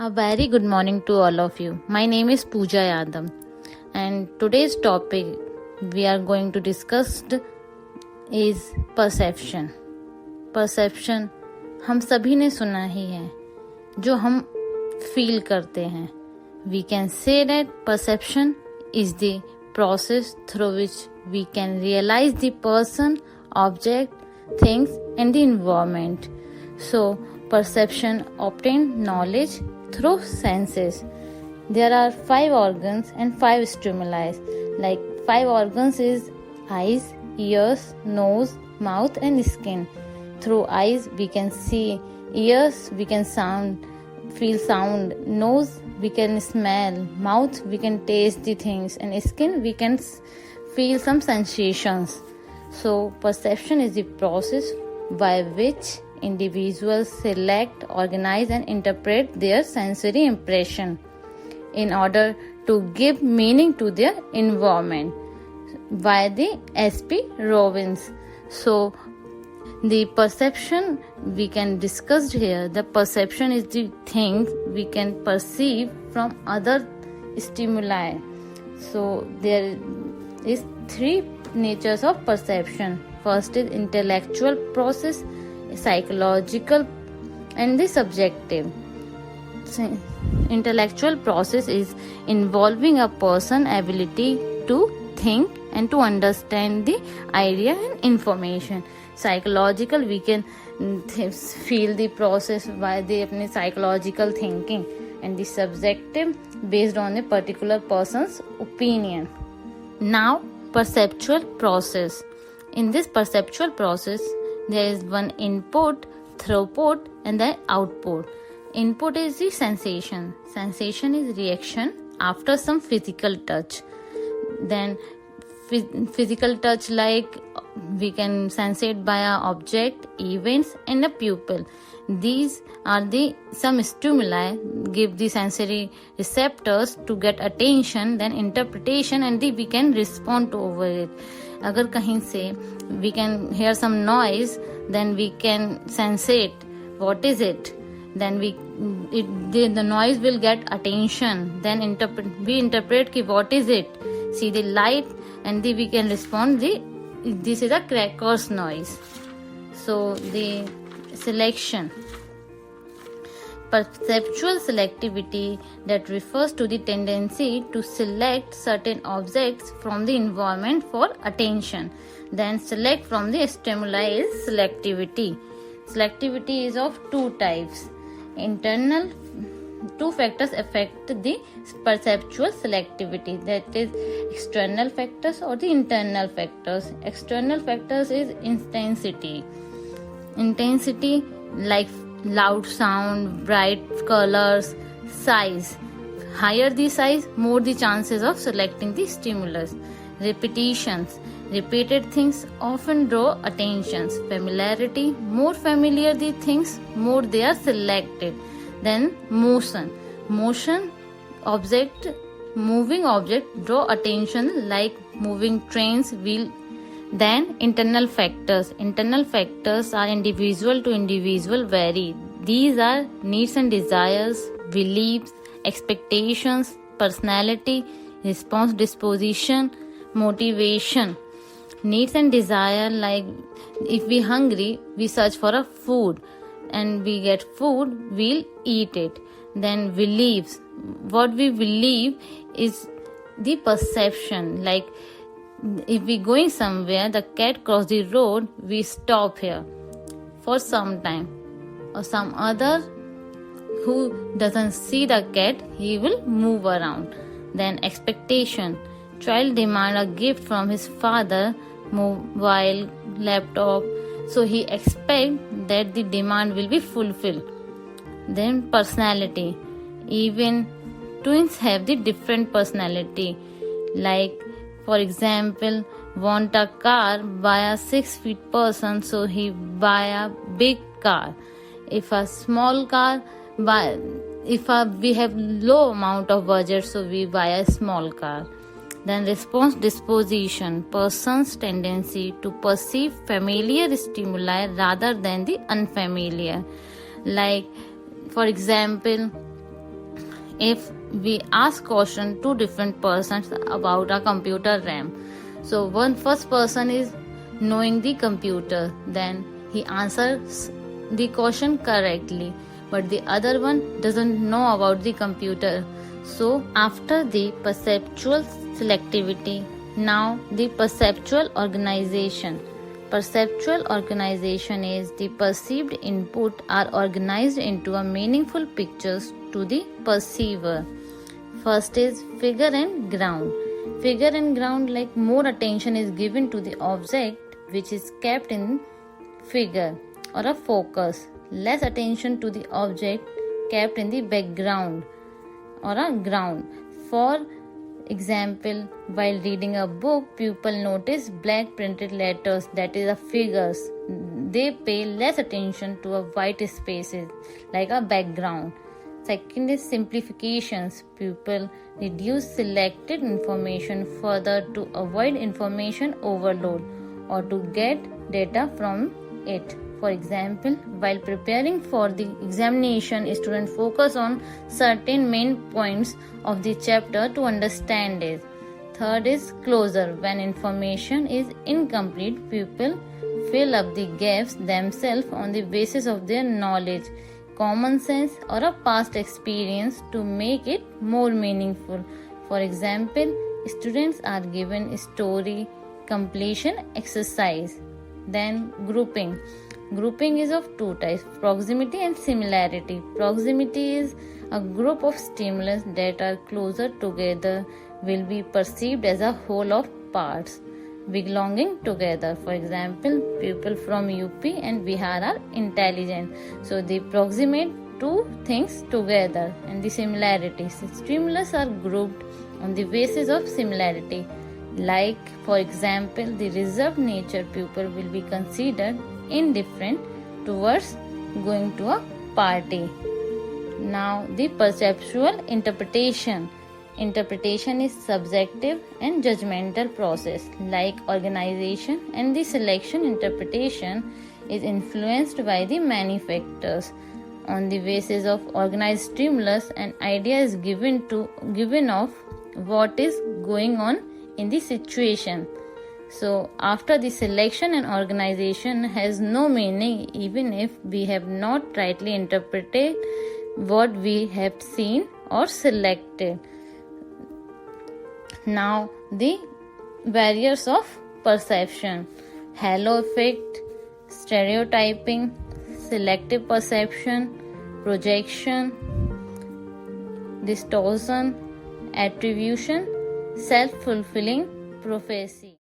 A very good morning to all of you. My name is Pooja Yadav, and today's topic we are going to discuss is perception. Perception हम सभी ने सुना ही है, जो हम feel करते हैं. We can say that perception is the process through which we can realize the person, object, things and the environment. So perception obtains knowledge through senses. There are 5 organs and 5 stimuli. Like 5 organs is eyes, ears, nose, mouth and skin. Through eyes we can see, ears we can feel sound, nose we can smell, mouth we can taste the things, and skin we can feel some sensations. So perception is the process by which individuals select, organize and interpret their sensory impression in order to give meaning to their environment by the S.P. Robbins. So the perception we can discuss here. The perception is the things we can perceive from other stimuli. So there is 3 natures of perception. First is intellectual process, psychological and the subjective. Intellectual process is involving a person's ability to think and to understand the idea and information. Psychological, we can feel the process by the psychological thinking, and the subjective based on a particular person's opinion. Now perceptual process. In this perceptual process there is one input, throughput and then output. Input is the sensation. Sensation is reaction after some physical touch. Then physical touch, like we can sense it by an object, events and a pupil. These are the some stimuli give the sensory receptors to get attention, then interpretation, and we can respond over it. अगर कहीं से we can hear some noise, then we can sense it. What is it? Then the noise will get attention. Then we interpret ki what is it? See the light, and we can respond this is a cracker's noise. So the selection. Perceptual selectivity that refers to the tendency to select certain objects from the environment for attention. Then select from the stimuli is selectivity. Selectivity is of 2 types. Internal, 2 factors affect the perceptual selectivity, that is external factors or the internal factors. External factors is intensity. Intensity like loud sound, bright colors, size. Higher the size, more the chances of selecting the stimulus. Repetitions. Repeated things often draw attentions. Familiarity. More familiar the things, more they are selected. Then motion. Motion, object, moving object draw attention like moving trains, wheel. Then internal factors. Internal factors are individual to individual vary. These are needs and desires, beliefs, expectations, personality, response disposition, motivation. Needs and desire, like if we hungry, we search for a food, and we get food, we'll eat it. Then beliefs. What we believe is the perception, like if we going somewhere, the cat cross the road, we stop here for some time. Or some other who doesn't see the cat, he will move around. Then expectation. Child demand a gift from his father, mobile, laptop, so he expect that the demand will be fulfilled. Then personality. Even twins have the different personality. Like for example, want a car by a 6 feet person, so he buy a big car. If a small car, we have low amount of budget, so we buy a small car. Then response disposition. Person's tendency to perceive familiar stimuli rather than the unfamiliar. Like for example, if we ask question to different persons about a computer RAM. So one first person is knowing the computer, then he answers the question correctly, but the other one doesn't know about the computer. So after the perceptual selectivity, now the perceptual organization. Perceptual organization is the perceived input are organized into a meaningful pictures to the perceiver. First is figure and ground. Figure and ground, like more attention is given to the object which is kept in figure or a focus, less attention to the object kept in the background or a ground. For example, while reading a book, pupil notice black printed letters, that is a figures. They pay less attention to a white spaces like a background. Second is simplifications. Pupil reduce selected information further to avoid information overload or to get data from it. For example, while preparing for the examination, students focus on certain main points of the chapter to understand it. Third is closure. When information is incomplete, pupils fill up the gaps themselves on the basis of their knowledge, common sense, or a past experience to make it more meaningful. For example, students are given story completion exercise. Then grouping. Grouping is of two types, proximity and similarity. Proximity is a group of stimulus that are closer together will be perceived as a whole of parts belonging together. For example, people from UP and Bihar are intelligent, so they proximate two things together. And the similarities, stimulus are grouped on the basis of similarity. Like, for example, the reserved nature pupil will be considered indifferent towards going to a party. Now, the perceptual interpretation. Interpretation is subjective and judgmental process. Like organization and the selection, interpretation is influenced by the many factors. On the basis of organized stimulus, an idea is given of what is going on in the situation. So after the selection and organization has no meaning even if we have not rightly interpreted what we have seen or selected. Now the barriers of perception: halo effect, stereotyping, selective perception, projection, distortion, attribution, self-fulfilling prophecy.